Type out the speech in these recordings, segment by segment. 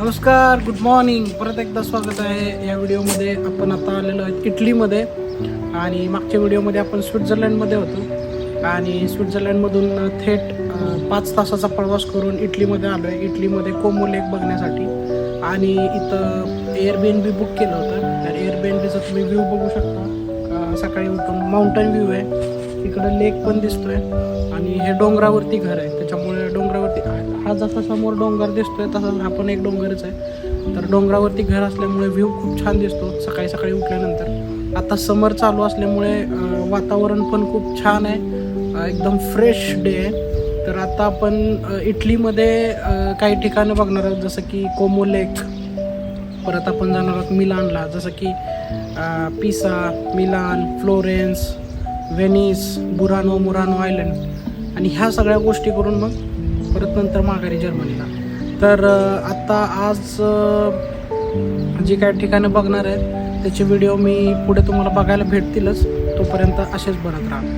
नमस्कार, good morning. परत एकदा स्वागत आहे या व्हिडिओमध्ये. आपण आता आलेलो आहे इटलीमध्ये आणि मागच्या व्हिडिओमध्ये आपण स्वित्झर्लंडमध्ये होतो आणि स्वित्झर्लंडमधून थेट 5 तासाचा प्रवास करून इटलीमध्ये आलो आहे. इटलीमध्ये कोमो लेक बघण्यासाठी आणि इथं एअरबीएनबी बुक केलं होतं. तर एअरबीएनबीचा तुम्ही व्ह्यू बघू शकता. सकाळी उठून माउंटन व्ह्यू आहे, इकडं लेक पण दिसतोय आणि हे डोंगरावरती घर आहे. त्याच्यामुळे डोंगरावरती हा जसा समोर डोंगर दिसतोय तसाच हा पण एक डोंगरच आहे. तर डोंगरावरती घर असल्यामुळे व्ह्यू खूप छान दिसतो सकाळी सकाळी उठल्यानंतर. आता समर चालू असल्यामुळे वातावरण पण खूप छान आहे, एकदम फ्रेश डे आहे. तर आता आपण इटलीमध्ये काही ठिकाणं बघणार आहोत, जसं की कोमो लेक. परत आपण जाणार आहोत मिलानला, जसं की पिसा, Milan, Florence, Venice, Murano island आणि ह्या सगळ्या गोष्टी करून मग परत नंतर माघारी जर्मनीला. तर आत्ता आज जी काय ठिकाणं बघणार आहेत त्याचे व्हिडिओ मी पुढे तुम्हाला बघायला भेटतीलच. तोपर्यंत असेच बनत राहा.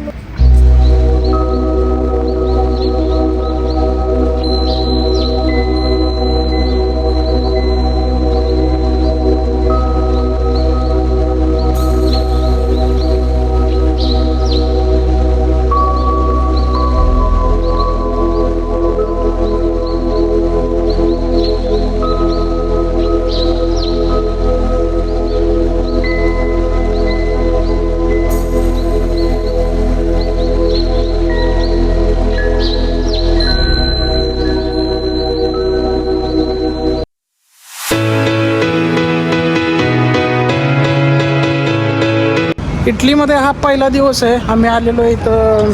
इटलीमध्ये हा पहिला दिवस आहे. आम्ही आलेलो इथं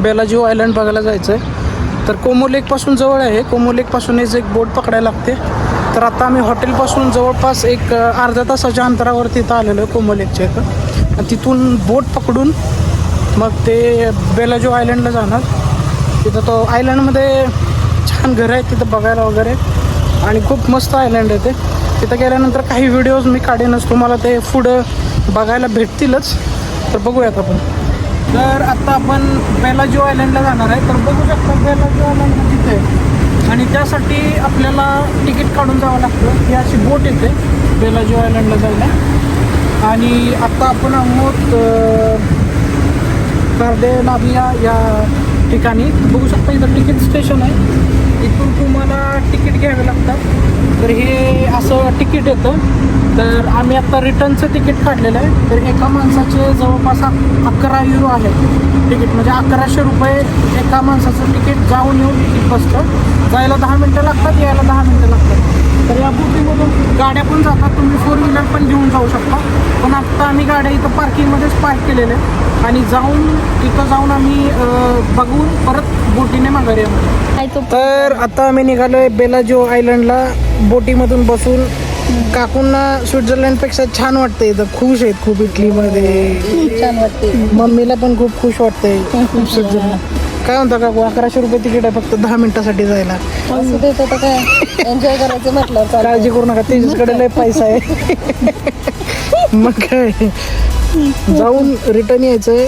बेलाजिओ आयलंड बघायला जायचं आहे. तर कोमो लेकपासून जवळ आहे. कोमो लेकपासूनच एक बोट पकडायला लागते. तर आता आम्ही हॉटेलपासून जवळपास एक अर्ध्या तासाच्या अंतरावरती इथं आलेलो आहे कोमो लेकच्या इथं. आणि तिथून बोट पकडून मग ते बेलाजिओ आयलंडला जाणार. तिथं तो आयलंडमध्ये छान घरं आहेत तिथं बघायला वगैरे आणि खूप मस्त आयलंड आहे ते. तिथं गेल्यानंतर काही व्हिडिओज मी काढेनच, तुम्हाला ते पुढं बघायला भेटतीलच. तर बघूयात आपण. तर आता आपण बेलाजिओ आयलंडला जाणार आहे. तर बघू शकता बेलाजिओ आयलंड तिथे आहे आणि त्यासाठी आपल्याला तिकीट काढून जावं लागतं. ही अशी बोट येते बेलाजिओ आयलंडला जायला. आणि आत्ता आपण आहोत कार्डेनाविया या ठिकाणी. बघू शकता इथं तिकीट स्टेशन आहे. इथून तुम्हाला तिकीट घ्यावे लागतात. तर हे असं तिकीट येतं. तर आम्ही आता रिटर्नचं तिकीट काढलेलं आहे. तर एका माणसाचे जवळपास 11 युरो आहे तिकीट, म्हणजे 1100 रुपये एका माणसाचं तिकीट. जाऊन येऊन तिकीट बसतं. जायला 10 मिनटं लागतात, यायला 10 मिनटं लागतात. तर या बोटीमधून गाड्या पण जातात, तुम्ही 4 व्हीलर पण घेऊन जाऊ शकता. पण आत्ता आम्ही गाड्या इथं पार्किंगमध्येच पार्क केलेल्या आहेत आणि तिथं जाऊन आम्ही बघून परत बोटीने माघारी येणार. तर आता आम्ही निघालो आहे बेलाजिओ आयलंडला. बोटीमधून बसून काकूंना स्वित्झर्लंडपेक्षा छान वाटतं इथं. खुश आहेत खूप इटलीमध्ये. छान वाटते. मम्मीला पण खूप खुश वाटतंय स्वित्झर्लंड. काय म्हणता काकू, 1100 रुपये तिकीट आहे फक्त 10 मिनिटासाठी जायला. असं देत होतं काय, एन्जॉय करायचं म्हटलं. काळजी करू नका, तेजसकडे लय पैसा आहे. मग काय, जाऊन रिटर्न यायचंय.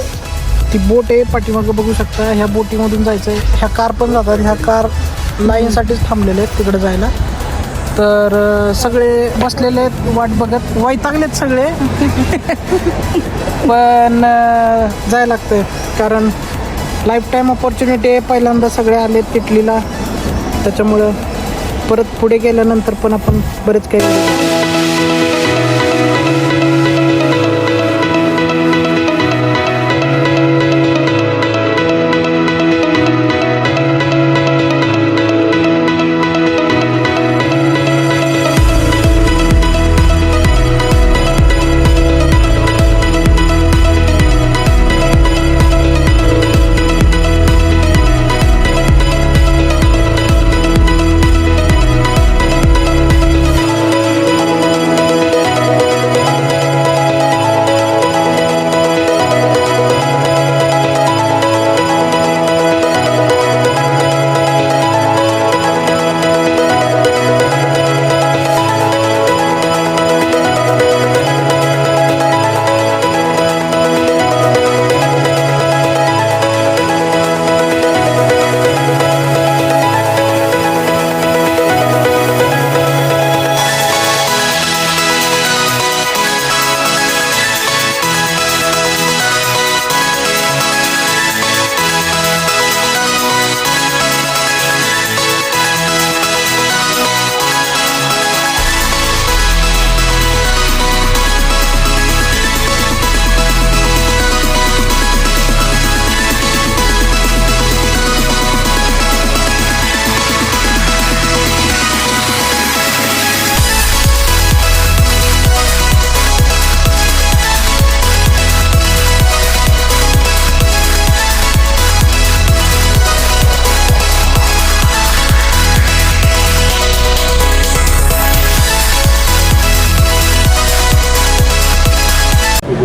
ती बोट आहे पाठीमागं बघू शकता. ह्या बोटीमधून जायचंय. ह्या कार पण जातात. ह्या कार लाईनसाठीच थांबलेले आहेत तिकडे जायला. तर सगळे बसलेले आहेत वाट बघत, वैतागलेत सगळे. पण जायला लागतंय कारण लाईफ टाईम ऑपॉर्च्युनिटी आहे. पहिल्यांदा सगळे आलेत इटलीला, त्याच्यामुळं परत पुढे गेल्यानंतर पण आपण बरेच काही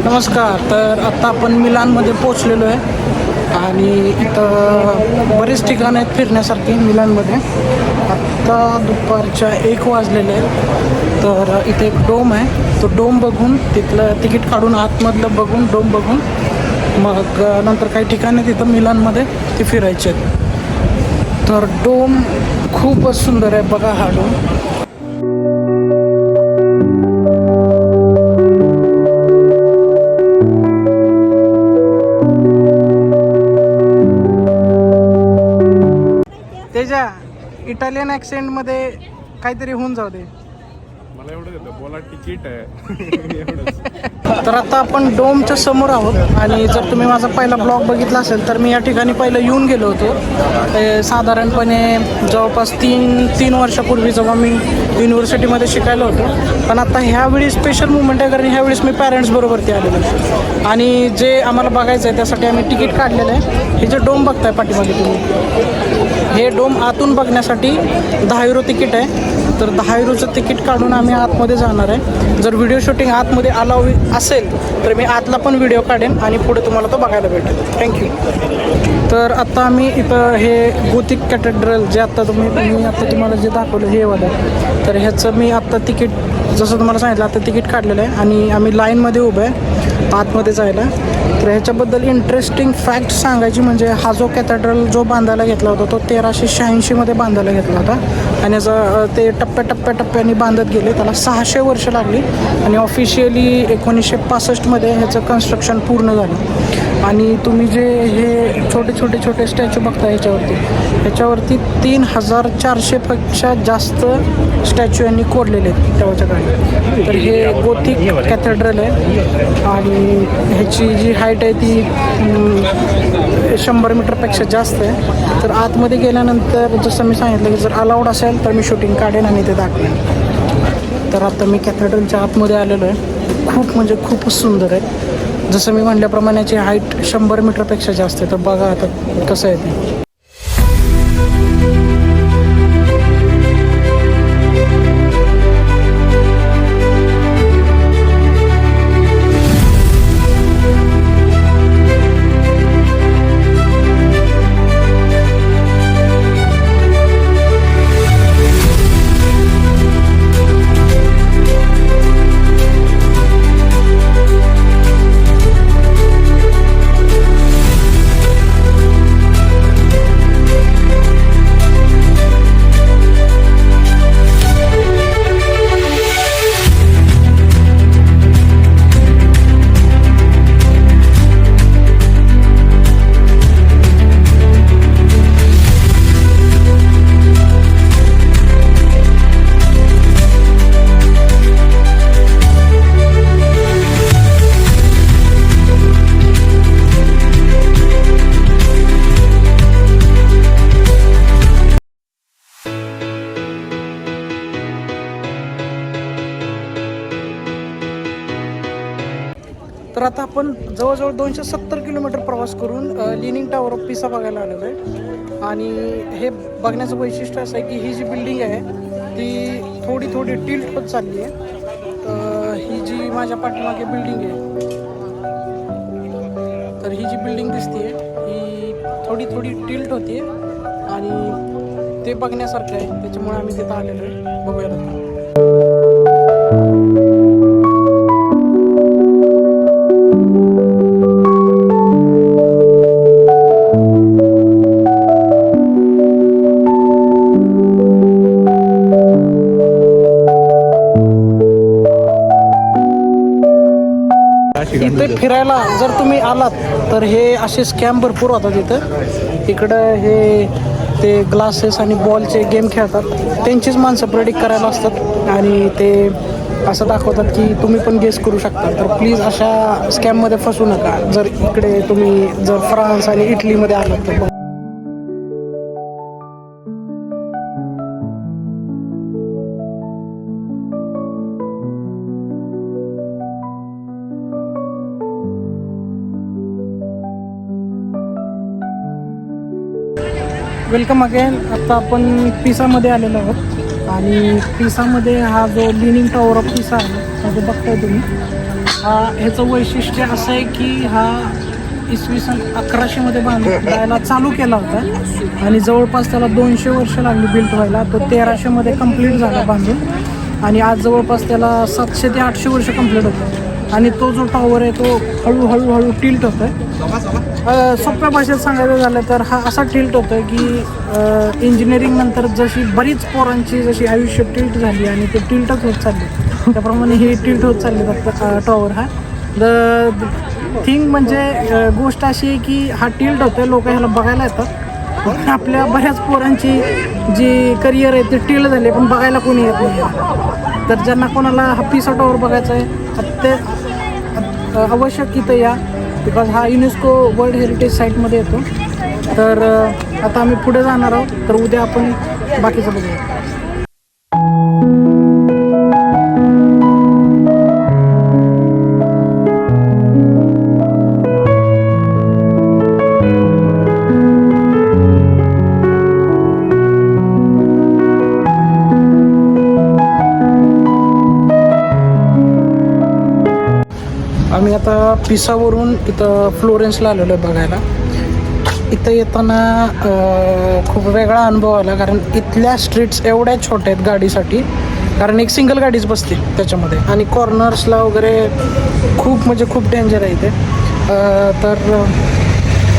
नमस्कार. तर आत्ता आपण मिलानमध्ये पोचलेलो आहे आणि इथं बरेच ठिकाणं आहेत फिरण्यासारखी मिलानमध्ये. आत्ता दुपारच्या 1 वाजलेले आहेत. तर इथे एक डोम आहे, तो डोम बघून तिथलं तिकीट काढून आतमधलं बघून डोम बघून मग नंतर काही ठिकाणी तिथं मिलानमध्ये ते फिरायचे आहेत. तर डोम खूपच सुंदर आहे बघा हा डोम. त्याच्या इटालियन ॲक्सेंटमध्ये काहीतरी होऊन जाऊ दे. मला एवढं देतं बोला तिकीट आहे एवढंच. तर आता आपण डोमच्या समोर आहोत आणि जर तुम्ही माझा पहिला ब्लॉग बघितला असेल तर मी या ठिकाणी पहिलं येऊन गेलो होतो. साधारणपणे जवळपास तीन वर्षापूर्वी जेव्हा मी युनिव्हर्सिटीमध्ये शिकायला होतो. पण आता ह्यावेळी स्पेशल मुवमेंट आहे कारण ह्यावेळेस मी पॅरेंट्सबरोबरती आलेलो आहे आणि जे आम्हाला बघायचं आहे त्यासाठी आम्ही तिकीट काढलेलं आहे. हे जे डोम बघताय पाठीमागे तुम्ही, हे डोम आतून बघण्यासाठी 10 युरो तिकीट आहे. तर 10 युरोचं तिकीट काढून आम्ही आतमध्ये जाणार आहे. जर व्हिडिओ शूटिंग आतमध्ये अलाव असेल तर मी आतला पण व्हिडिओ काढेन आणि पुढे तुम्हाला तो बघायला भेटेल. थँक्यू. तर आता आम्ही इथं हे गोथिक कॅथेड्रल जे मी आत्ता तुम्हाला जे दाखवलं हे वालं, तर ह्याचं मी आत्ता तिकीट जसं तुम्हाला सांगितलं आता तिकीट काढलेलं आहे आणि आम्ही लाईनमध्ये उभं आहे आतमध्ये जायला. तर ह्याच्याबद्दल इंटरेस्टिंग फॅक्ट सांगायची म्हणजे हा जो कॅथेड्रल जो बांधायला घेतला होता तो 1386मध्ये बांधायला घेतला होता आणि याचा ते टप्प्याटप्प्याने बांधत गेले. त्याला 600 वर्ष लागली आणि ऑफिशियली 1965मध्ये ह्याचं कन्स्ट्रक्शन पूर्ण झालं. आणि तुम्ही जे हे छोटे स्टॅच्यू बघता ह्याच्यावरती 3400पेक्षा जास्त स्टॅच्यू यांनी कोरलेले आहेत तेव्हाच्या काळी. तर हे गोथिक कॅथेड्रल आहे आणि ह्याची जी हाईट आहे ती 100 मीटरपेक्षा जास्त आहे. तर आतमध्ये गेल्यानंतर जसं मी सांगितलं की जर अलाउड असेल तर मी शूटिंग काढेन आणि ते दाखवेन. तर आता मी कॅथेड्रलच्या आतमध्ये आलेलो आहे. खूप म्हणजे खूपच सुंदर आहे. जसं मी म्हटल्याप्रमाणे याची हाईट 100 मीटरपेक्षा जास्त आहे. तर बघा आता कसं आहे ते. तर आता आपण जवळजवळ 270 किलोमीटर प्रवास करून लिनिंग टॉवर ऑफ पिसा बघायला आलेलो आहे. आणि हे बघण्याचं वैशिष्ट्य असं आहे की ही जी बिल्डिंग आहे ती थोडी टिल्ट होत चालली आहे. तर ही जी माझ्या पाठीमागे बिल्डिंग आहे, तर ही जी बिल्डिंग दिसते ही थोडी टिल्ट होते आणि ते बघण्यासारखं आहे. त्याच्यामुळे आम्ही तिथं आलेलो आहे. बघूयात आता. इथे फिरायला जर तुम्ही आलात तर हे असे स्कॅम भरपूर होतात इथं. इकडं हे ते ग्लासेस आणि बॉलचे गेम खेळतात, त्यांचीच माणसं प्रेडिक्ट करायला असतात आणि ते असं दाखवतात की तुम्ही पण गेस करू शकता. तर प्लीज अशा स्कॅममध्ये फसू नका जर इकडे तुम्ही जर फ्रान्स आणि इटलीमध्ये आलात तर. Welcome again. आता आपण पिसामध्ये आलेलो आहोत आणि पिसामध्ये हा जो लिनिंग टॉवर ऑफ पिसा आहे तो बघताय तुम्ही. ह्याचं वैशिष्ट्य असं आहे की हा इसवी सन 1100 बांधायला चालू केला होता आणि जवळपास त्याला 200 वर्ष लागली बिल्ट व्हायला. तो 1300 कंप्लीट झाला बांधून आणि आज जवळपास त्याला 700 ते 800 वर्ष कंप्लीट होतं. आणि तो जो टॉवर आहे तो हळूहळू टिल्ट होतो आहे. सोप्या भाषेत सांगायचं झालं तर हा असा टिल्ट होतो आहे की इंजिनिअरिंग नंतर जशी बरीच पोरांची जशी आयुष्य टिल्ट झाली आणि ते टिल्टच होत चालले त्याप्रमाणे हे टिल्ट होत चालले टॉवर हा. थिंग म्हणजे गोष्ट अशी आहे की हा टिल्ट होतो, लोक ह्याला बघायला येतात. आपल्या बऱ्याच पोरांची जी करिअर आहे ते टिल्ट झाले पण बघायला कोणी येत नाही. तर ज्यांना कोणाला हा पिसा टॉवर बघायचा आहे ते आवश्यक इथं या, बिकॉज हा युनेस्को वर्ल्ड हेरिटेज साईटमध्ये येतो. तर आता आम्ही पुढे जाणार आहोत, तर उद्या आपण बाकीचं बघूया. आम्ही आता पिसावरून इथं फ्लोरेन्सला आलेलो आहे बघायला. इथं येताना खूप वेगळा अनुभव आला, कारण इथल्या स्ट्रीट्स एवढ्या छोट्या आहेत गाडीसाठी, कारण एक सिंगल गाडीच बसते त्याच्यामध्ये आणि कॉर्नर्सला वगैरे खूप डेंजर आहे इथे. तर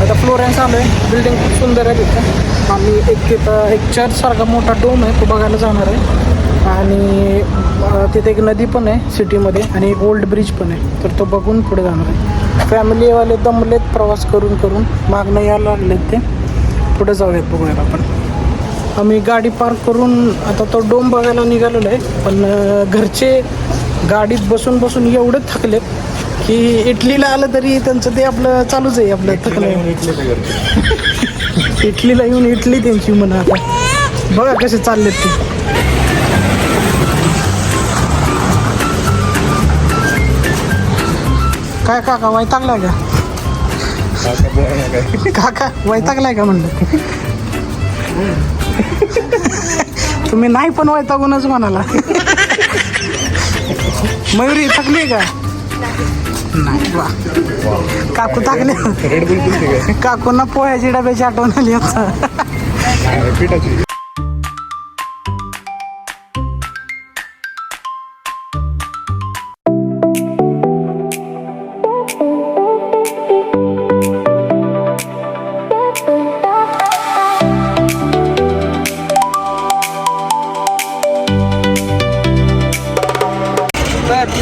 आता फ्लोरेन्स आलो आहे, बिल्डिंग खूप सुंदर आहे तिथं. आम्ही तिथं एक चर्चसारखा मोठा डोम आहे तो बघायला जाणार आहे आणि तिथे एक नदी पण आहे सिटीमध्ये आणि एक ओल्ड ब्रिज पण आहे, तर तो बघून पुढे जाणार आहे. फॅमिलीवाले दमलेत प्रवास करून मागणं यायला लागलेत, ते पुढे जाऊयात बघूयात आपण. आम्ही गाडी पार्क करून आता तो डोम बघायला निघालेलो आहे, पण घरचे गाडीत बसून एवढे थकलेत की इटलीला आलं तरी त्यांचं ते आपलं चालूच आहे, आपलं थकलं. इटलीला येऊन इटली त्यांची म्हणा. आता बघा कसे चाललेत ते. काय काका वैतागलाय का? काका वैतागलाय का म्हणलं? तुम्ही नाही पण वैतागूनच म्हणाला. मयुरी थकली का? नाही बा, काकू थकले. काकूंना पोह्याची डब्याची आठवण आली आता.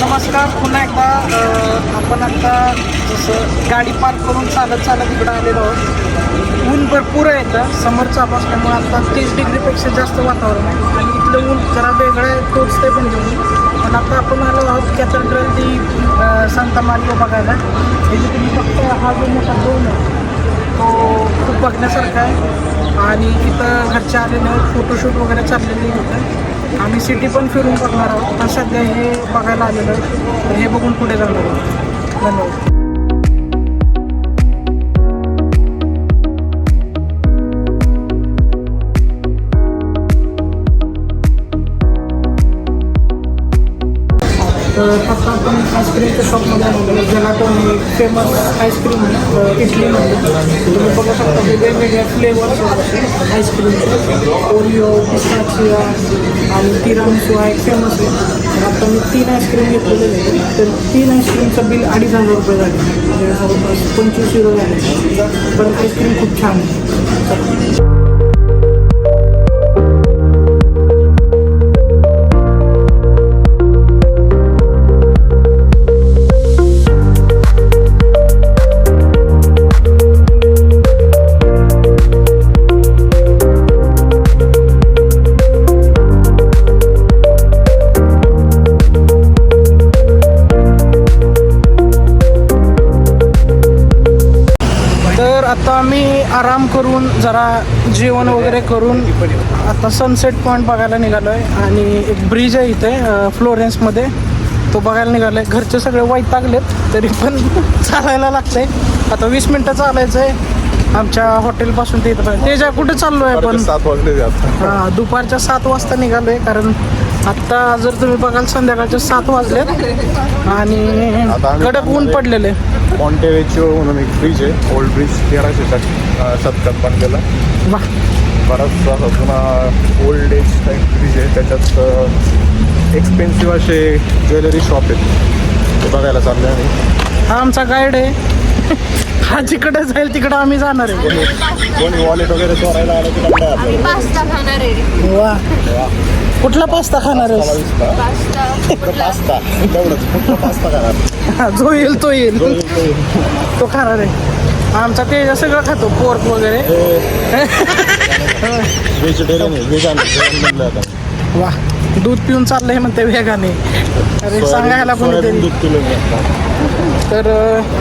नमस्कार, पुन्हा एकदा आपण आता जसं गाडी पार्क करून चालत इकडं आलेलो आहोत. ऊन भरपूर आहे इथं, समोरचा असल्यामुळे आता 30 डिग्रीपेक्षा जास्त वातावरण आहे आणि इथलं ऊन जरा वेगळं आहे, टोचते पण घेऊन. पण आता आपण आलो आहोत कॅथेड्रल दी सांता मारिया बघायला. इथे तुम्ही फक्त हा जो मोठा डोम आहे तो खूप बघण्यासारखा आहे आणि इथं घरचे आलेले आहेत, फोटोशूट वगैरे चाललेले होतं. आम्ही सिटी पण फिरून बघणार आहोत, तर सध्या हे बघायला आलेलं आहे, तर हे बघून पुढे जाणार आहोत. धन्यवाद. तर आता आपण आईस्क्रीमच्या शॉपमध्ये आलेलो, जेलाटो हे फेमस आईस्क्रीम आहे इटलीमध्ये. तुम्ही बघू शकता हे वेगवेगळ्या फ्लेवर्स आईस्क्रीमचे, ओरिओ, पिस्ताचिया आणि तिरामिसू हा एक फेमस आहे. तर आता मी 3 आईस्क्रीम घेतलेले आहे, तर 3 आईस्क्रीमचं बिल 2500 रुपये झाले, म्हणजे जवळपास 25 युरो झाले. पण आईस्क्रीम खूप छान आहे. आता आम्ही आराम करून जरा जेवण वगैरे करून आता सनसेट पॉईंट बघायला निघालो आहे आणि एक ब्रिज आहे इथे फ्लोरेन्समध्ये, तो बघायला निघालो आहे. घरचे सगळे वैतागलेत तरी पण चालायला लागतंय. आता 20 मिनटं चालायचं आहे आमच्या हॉटेलपासून ते इथं. तेजा कुठे चाललो आहे आपण? 7 वाजले. हां, दुपारच्या 7 वाजता निघालो आहे, कारण आत्ता जर तुम्ही बघाल संध्याकाळचे 7 वाजलेत आणि आता आम्ही कडक ऊन पडलेले. मॉन्टेवेचिओ म्हणून एक ब्रिज आहे, ओल्ड ब्रिज 1300 शतकात बनलेला. वाह, बराचसा जुना ओल्ड एज टाईप ब्रिज आहे. त्याच्यात एक्सपेन्सिव्ह असे ज्वेलरी शॉप आहेत, ते बघायला चालले आम्ही. हा आमचा गाईड आहे. हा जिकडे जाईल तिकडे आम्ही जाणार आहे. कोणी वॉलेट वगैरे चोरायला आलं की काय आम्ही पास्ता खाणार आहे. वा, कुठला पास्ता खाणार आहेस? पास्ता तेवढंच पास्ता खाणार. जो येईल तो येईल, तो खाणार आहे. आमचा तेजा सगळं खातो, पोर्क वगैरे. व्हेजिटेरियन आहे, व्हेज बनलं आता. वा, दूध पिऊन चाललंय म्हणते वेगाने. अरे सांगायला कोणीतरी. दूध पिलं तर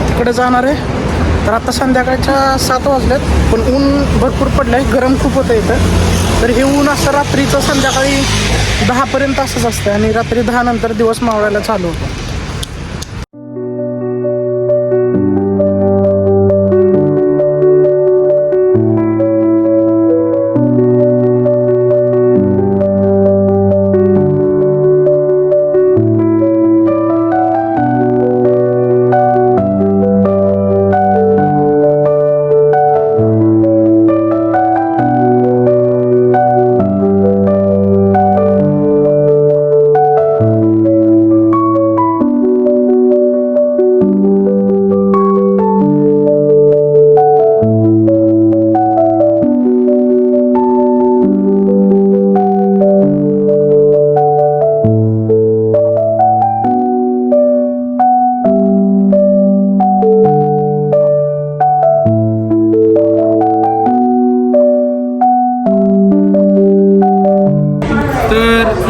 तिकडे जाणार आहे. तर आता संध्याकाळच्या 7 वाजल्यात, पण ऊन भरपूर पडलं आहे, गरम खूप होतं इथं. तर हे ऊन असं रात्रीचं संध्याकाळी 10पर्यंत असंच असतं आणि रात्री 10 नंतर दिवस मावळायला चालू होतो.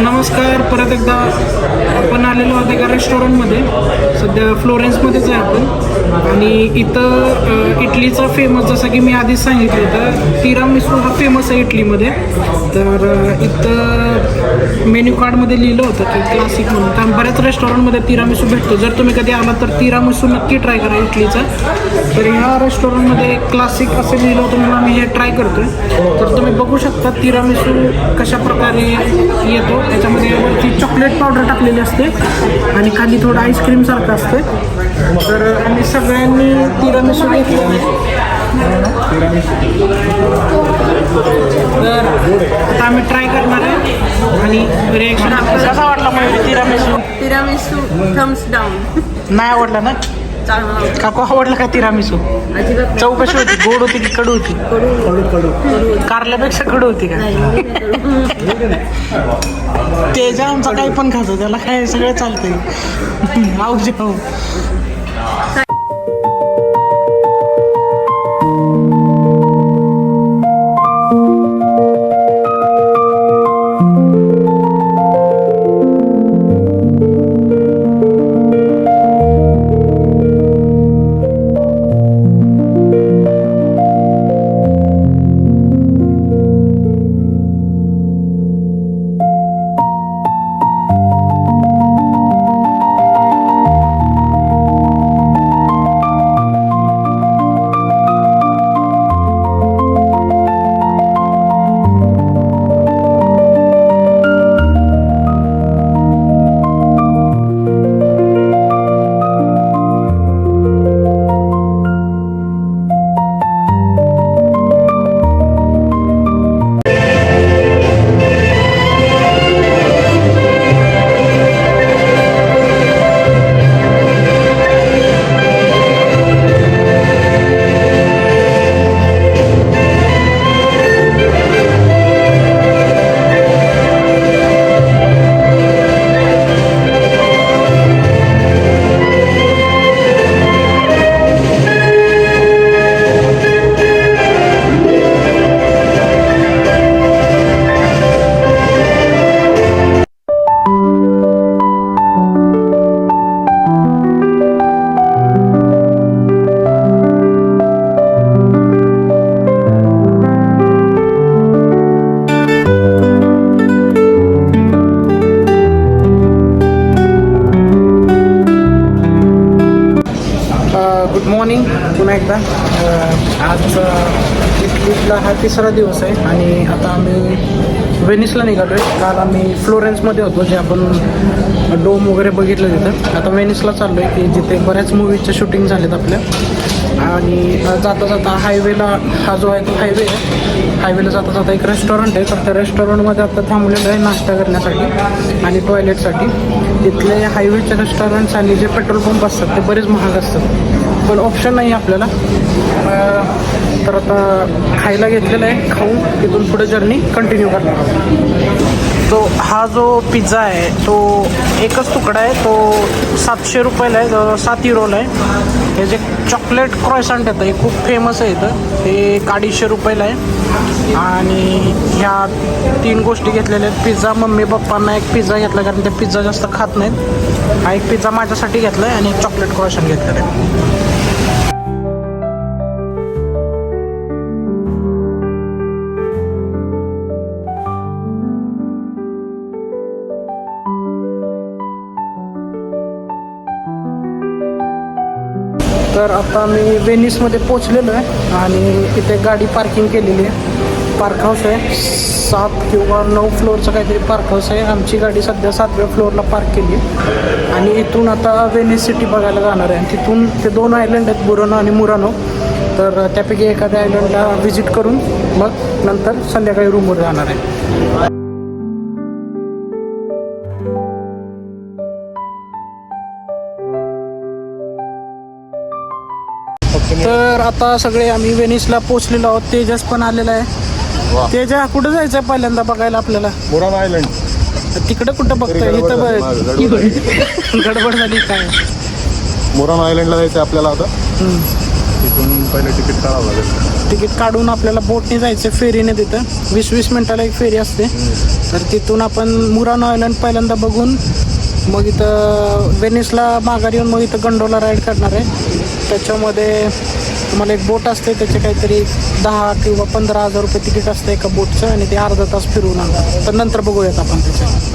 नमस्कार, परत एकदा आपण आलेलो आहोत एका रेस्टॉरंटमध्ये. सध्या फ्लोरेन्समध्येच आहे आपण आणि इथं इटलीचा फेमस, जसं की मी आधीच सांगितलं होतं, तिरामिसू हा फेमस आहे इटलीमध्ये. तर इथं मेन्यू कार्डमध्ये लिहिलं होतं की क्लासिक म्हणून. तर बऱ्याच रेस्टॉरंटमध्ये तिरामिसू भेटतो. जर तुम्ही कधी आला तर तिरामिसू नक्की ट्राय करा इटलीचा. तर ह्या रेस्टॉरंटमध्ये क्लासिक असं लिहिलं होतं म्हणून आम्ही हे ट्राय करतो आहे. तर तुम्ही बघू शकता तिरामिसू कशा प्रकारे येतो. त्याच्यामध्ये वरती चॉकलेट पावडर टाकलेली असते आणि खाली थोडं आईस्क्रीम सारखं असते. तर आम्ही सगळ्यांनी तिरामिसू घेतलं. तर आता आम्ही ट्राय करणार आहे आणि रिएक्शन कसा वाटला मला तिरामिसू? Tiramisu Thums down. नाही आवडला ना? काकू आवडला का तिरामिसू? अजिबात चव कशी होती? गोड होती की कडू होती? कडू. कारल्यापेक्षा कडू होती का? तेजा आमचा काही पण खातो, त्याला काय सगळं चालतंय. आऊ जाऊ. हा तिसरा दिवस आहे आणि आता आम्ही व्हेनिसला निघालो आहे. काल आम्ही फ्लोरेन्समध्ये होतो, जे आपण डोम वगैरे बघितलं तिथं. आता व्हेनिसला चाललो आहे की जिथे बऱ्याच मूवीजच्या शूटिंग झालेत आपल्या. आणि जाता जाता हायवेला, हा जो आहे तो हायवे आहे, हायवेला जाता जाता एक रेस्टॉरंट आहे. तर त्या रेस्टॉरंटमध्ये आता थांबलेलं आहे नाश्ता करण्यासाठी आणि टॉयलेटसाठी. तिथले हायवेचे रेस्टॉरंट्स आणि जे पेट्रोल पंप असतात ते बरेच महाग असतात, पण ऑप्शन नाही आपल्याला. तर आता खायला घेतलेला आहे, खाऊन तिथून पुढे जर्नी कंटिन्यू करणार आहोत. तो हा जो पिझ्झा आहे तो एकच तुकडा आहे, तो 700 रुपयाला आहे, 7 युरोला आहे. हे जे चॉकलेट क्रॉयसंट येतं हे खूप फेमस आहे इथं, हे 250 रुपयाला आहे. आणि ह्या 3 गोष्टी घेतलेल्या आहेत. पिझ्झा मम्मी पप्पांना एक पिझ्झा घेतला कारण ते पिझ्झा जास्त खात नाहीत. हा एक पिझ्झा माझ्यासाठी घेतला आहे आणि एक चॉकलेट क्रॉयसंट घेतलेला आहे. तर आता मी व्हेनिसमध्ये पोचलेलो आहे आणि इथे गाडी पार्किंग केलेली आहे. पार्क हाऊस आहे, 7 किंवा 9 फ्लोअरचं काहीतरी पार्क हाऊस आहे. आमची गाडी सध्या 7व्या फ्लोअरला पार्क केली आहे आणि इथून आता व्हेनिस सिटी बघायला जाणार आहे. आणि तिथून ते 2 आयलंड आहेत, बुरानो आणि मुरानो. तर त्यापैकी एखाद्या आयलंडला व्हिजिट करून मग नंतर संध्याकाळी रूमवर जाणार आहे. तर आता सगळे आम्ही व्हेनिसला पोचलेलो आहोत. तेजस पण आलेला आहे. तेजा, कुठं जायचं आहे पहिल्यांदा बघायला आपल्याला? Murano island. तिकडं कुठं बघतोय? इथं गडबड झाली काय? मुरानो आयलंडला जायचं आपल्याला आता. तिथून पहिले तिकीट काढावं लागेल. तिकीट काढून आपल्याला बोटने जायचं, फेरीने. तिथं 20-20 मिनिटाला एक फेरी असते. तर तिथून आपण मुरानो आयलंड पहिल्यांदा बघून मग इथं व्हेनिसला माघारी येऊन मग इथं गंडोला राईड करणार आहे. त्याच्यामध्ये तुम्हाला एक बोट असते, त्याचे काहीतरी 10 किंवा 15 हजार रुपये तिकीट असतं एका बोटचं आणि ते अर्धा तास फिरवून आणतात. तर नंतर बघूयात आपण त्याचं.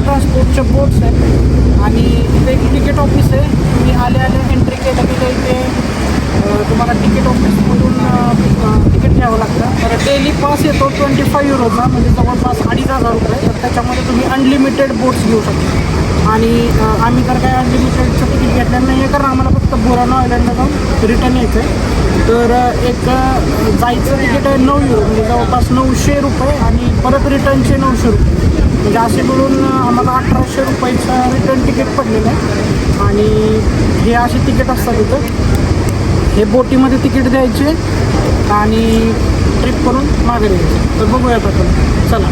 ट्रान्सपोर्टच्या बोट्स आहेत आणि इथे एक तिकीट ऑफिस आहे. तुम्ही आले एंट्री केलं की इथे तुम्हाला तिकीट ऑफिसमधून तिकीट घ्यावं लागतं. तर डेली पास येतो 25 युरोचा, म्हणजे जवळपास 2,500 रुपये. तर त्याच्यामध्ये तुम्ही अनलिमिटेड बोट्स घेऊ शकता. आणि आम्ही तर काय अनलिमिटेडचं तिकीट घेतलेलं नाही आहे, कारण आम्हाला फक्त बुरानो आयलंडला जाऊन रिटर्न यायचं आहे. तर एक जायचं तिकीट आहे 9 युरो, म्हणजे जवळपास 900 रुपये आणि परत रिटर्नचे 900 रुपये, म्हणजे असे मिळून आम्हाला 1800 रुपयाचं रिटर्न तिकीट पडलेलं आहे. आणि हे असे तिकीट असतात इथं. हे बोटीमध्ये तिकीट द्यायचे आणि ट्रिप करून मागे यायचे. तर बघूयात आपण, चला.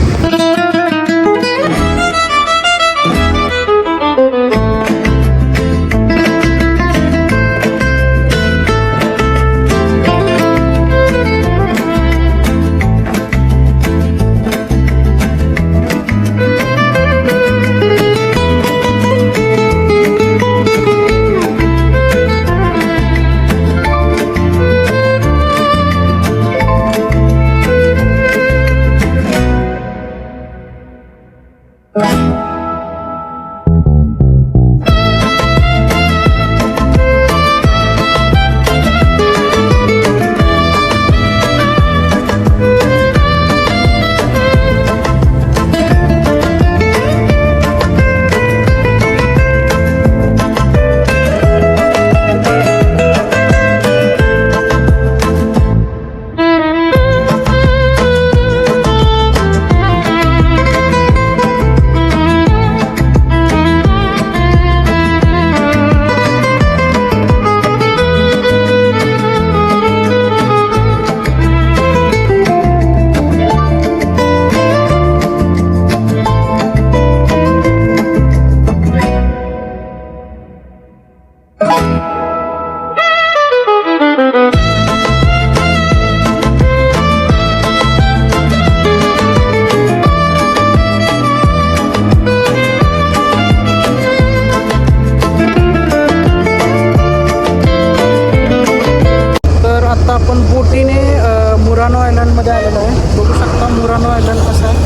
मुरानो आयलंड कसं आहे.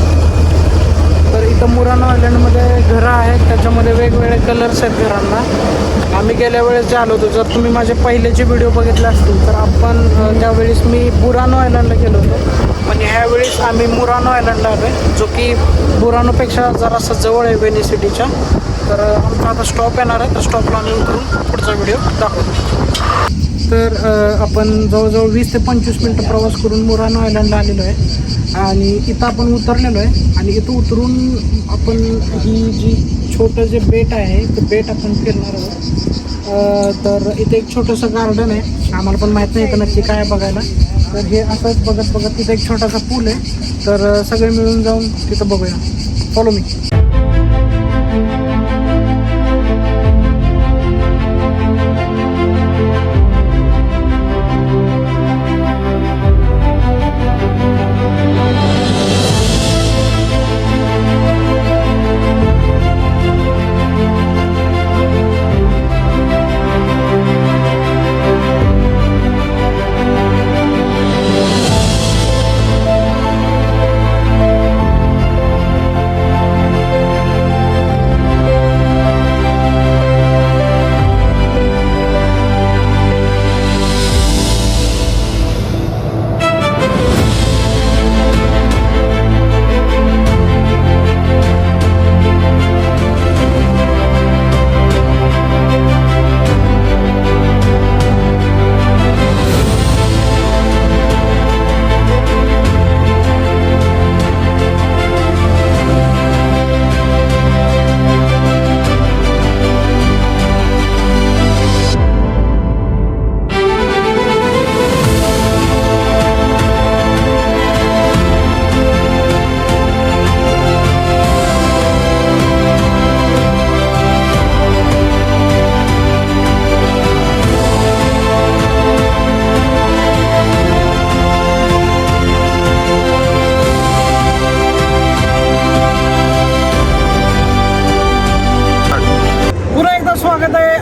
तर इथं मुरानो आयलंडमध्ये घरं आहेत, त्याच्यामध्ये वेगवेगळे कलर्स आहेत घरांना. आम्ही गेल्या वेळेस जे आलो होतो, जर तुम्ही माझे पहिलेचे व्हिडिओ बघितले असतील तर आपण त्यावेळेस मी बुरानो आयलंडला गेलो होतो. पण ह्यावेळेस आम्ही मुरानो आयलंडला आलो आहे, जो की बुरानोपेक्षा जरासं जवळ आहे वेनिस सिटीच्या. तर आमचा आता स्टॉप येणार आहे, तर स्टॉपला आम्ही उतरून पुढचा व्हिडिओ दाखवतो. तर आपण जवळजवळ 20 ते 25 मिनटं प्रवास करून मुरानो आयलंडला आलेलो आहे आणि इथं आपण उतरलेलो आहे. आणि इथं उतरून आपण ही जी छोटं जे बेट आहे ते बेट आपण फिरणार आहोत. तर इथे एक छोटंसं गार्डन आहे, आम्हाला पण माहीत नाही इथं नक्की काय आहे बघायला. तर हे असंच बघत बघत तिथं एक छोटासा पूल आहे, तर सगळे मिळून जाऊन तिथं बघूया. Follow me.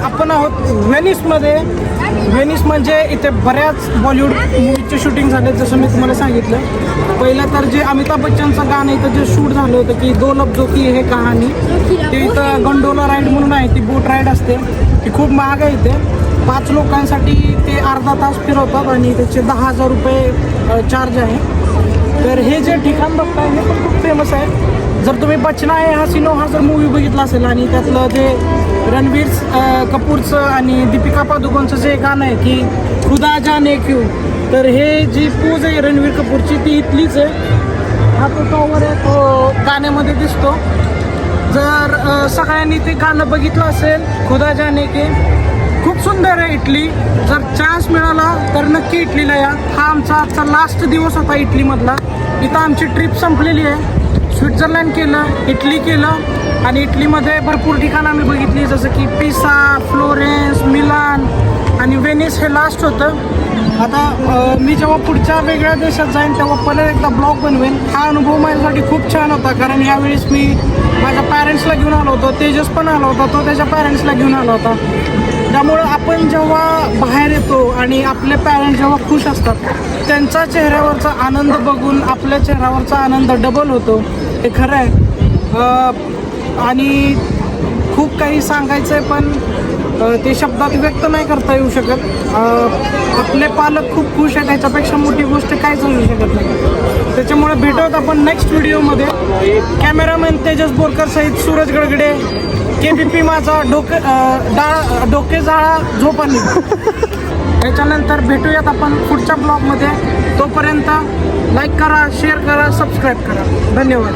आपण आहोत व्हेनिसमध्ये. व्हेनिस म्हणजे इथे बऱ्याच बॉलिवूड मूवीजचे शूटिंग झाले, जसं मी तुम्हाला सांगितलं. पहिलं तर जे अमिताभ बच्चनचं गाणं इथं जे शूट झालं होतं की दो लब जो की हे कहाणी, ते इथं गंडोला राईड म्हणून आहे, ती बोट राईड असते, ती खूप महाग आहे. इथे 5 लोकांसाठी ते अर्धा तास फिरवतात आणि त्याचे 10,000 रुपये चार्ज आहे. तर हे जे ठिकाण बघताय हे पण खूप फेमस आहे. जर तुम्ही बचना है हसीनो हा जर मूवी बघितला असेल आणि त्यातलं जे रणवीर कपूरचं आणि दीपिका पादुकोणचं जे गाणं आहे की खुदा जाने क्यों, तर हे जी पूज आहे रणवीर कपूरची ती इथलीच आहे. हा तो टॉवर आहे, तो गाण्यामध्ये दिसतो. जर सगळ्यांनी ते गाणं बघितलं असेल खुदा जाने के, खूप सुंदर आहे इटली. जर चान्स मिळाला तर नक्की इटलीला या. हा आमचा आजचा लास्ट दिवस होता इटलीमधला. इथं आमची ट्रिप संपलेली आहे. स्वित्झर्लंड केलं, इटली केलं आणि इटलीमध्ये भरपूर ठिकाणं आम्ही बघितली, जसं की पिसा, फ्लोरेन्स, मिलान आणि वेनिस हे लास्ट होतं. आता मी जेव्हा पुढच्या वेगळ्या देशात जाईन तेव्हा परत एकदा ब्लॉग बनवेन. हा अनुभव माझ्यासाठी खूप छान होता, कारण यावेळेस मी माझ्या पॅरेंट्सला घेऊन आलो होतो. तेजस पण आला होता, तो त्याच्या पॅरेंट्सला घेऊन आला होता. त्यामुळं आपण जेव्हा बाहेर येतो आणि आपले पॅरेंट्स जेव्हा खुश असतात, त्यांचा चेहऱ्यावरचा आनंद बघून आपल्या चेहऱ्यावरचा आनंद डबल होतो. हे खरं आहे. आणि खूप काही सांगायचं आहे पण ते शब्दात व्यक्त नाही करता येऊ शकत. आपले पालक खूप खुश आहेत, ह्याच्यापेक्षा मोठी गोष्ट काहीच होऊ शकत नाही. त्याच्यामुळे भेटूयात आपण नेक्स्ट व्हिडिओमध्ये. कॅमेरामॅन तेजस बोरकर सहित सूरज गडगडे, KBP माझा डोके जाळा झोपानी. त्याच्यानंतर भेटूयात आपण पुढच्या ब्लॉगमध्ये. तोपर्यंत लाईक करा, शेअर करा, सबस्क्राईब करा. धन्यवाद.